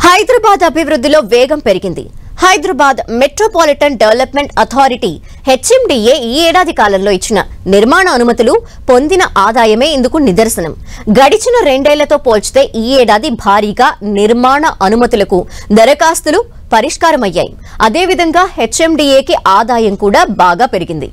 హైదరాబాద్ అభివృద్ధిలో వేగం పెరిగింది. Hyderabad metropolitan development authority HMDA ఈ ఏడాది కాలంలో ఇచ్చిన నిర్మాణ అనుమతులు పొందిన ఆదాయమే ఇందుకు నిదర్శనం. గడిచిన 2 ఏళ్లతో పోల్చితే ఈ ఏడాది భారీగా నిర్మాణ అనుమతులకు దరఖాస్తులు పరిష్కారమయ్యాయి. అదేవిధంగా హెచ్ఎండిఏకి ఆదాయం కూడా బాగా పెరిగింది.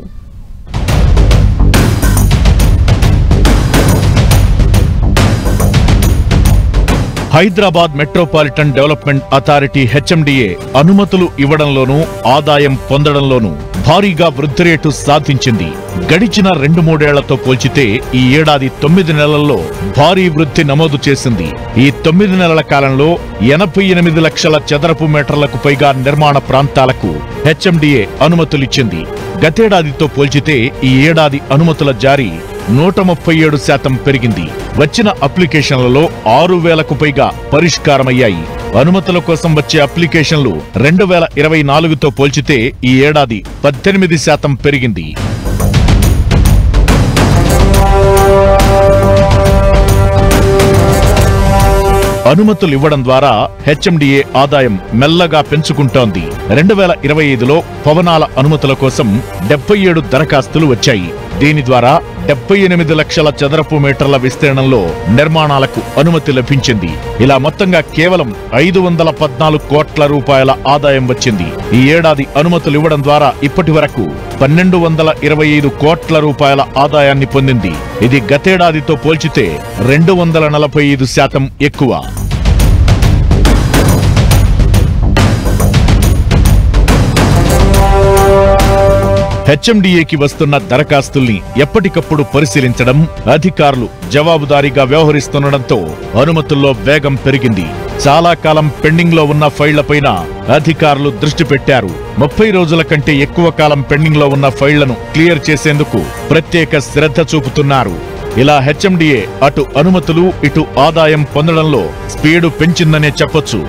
Hyderabad metropolitan development authority HMDA అనుమతులు ఇవ్వడంలోనూ ఆదాయం పొందడంలోనూ భారీగా వృద్ధి రేటు సాధించింది. గడిచిన 2-3 ఏళ్లతో పోల్చితే ఈ ఏడాది 9 నెలల్లో భారీ వృద్ధి నమోదు చేసింది. ఈ 9 నెలల కాలంలో 88 లక్షల చదరపు మీటర్లకు పైగా నిర్మాణ ప్రాంతాలకు హెచ్ఎండిఏ అనుమతులిచ్చింది. గతేడాదితో పోల్చితే ఈ ఏడాది అనుమతుల జారీ 137% పెరిగింది. వచ్చిన అప్లికేషన్లలో 6,000కు పైగా పరిష్కారమయ్యాయి. అనుమతుల కోసం వచ్చే అప్లికేషన్లు 2024తో పోల్చితే ఈ ఏడాది 18% పెరిగింది. అనుమతులు ఇవ్వడం ద్వారా హెచ్ఎండిఏ ఆదాయం మెల్లగా పెంచుకుంటోంది. 2025లో భవనాల అనుమతుల కోసం 77 దరఖాస్తులు వచ్చాయి. దీని ద్వారా 78 లక్షల చదరపు మీటర్ల విస్తీర్ణంలో నిర్మాణాలకు అనుమతి లభించింది. ఇలా మొత్తంగా కేవలం 514 కోట్ల రూపాయల ఆదాయం వచ్చింది. ఈ ఏడాది అనుమతులు ఇవ్వడం ద్వారా ఇప్పటి వరకు 1225 కోట్ల రూపాయల ఆదాయాన్ని పొందింది. ఇది గతేడాదితో పోల్చితే 245% ఎక్కువ. హెచ్ఎండిఏకి వస్తున్న దరఖాస్తుల్ని ఎప్పటికప్పుడు పరిశీలించడం, అధికారులు జవాబుదారీగా వ్యవహరిస్తుండటంతో అనుమతుల్లో వేగం పెరిగింది. చాలా కాలం పెండింగ్ లో ఉన్న ఫైళ్లపైన అధికారులు దృష్టి పెట్టారు. 30 రోజుల కంటే ఎక్కువ కాలం పెండింగ్ లో ఉన్న ఫైళ్లను క్లియర్ చేసేందుకు ప్రత్యేక శ్రద్ధ చూపుతున్నారు. ఇలా హెచ్ఎండిఏ అటు అనుమతులు ఇటు ఆదాయం పొందడంలో స్పీడు పెంచిందనే చెప్పొచ్చు.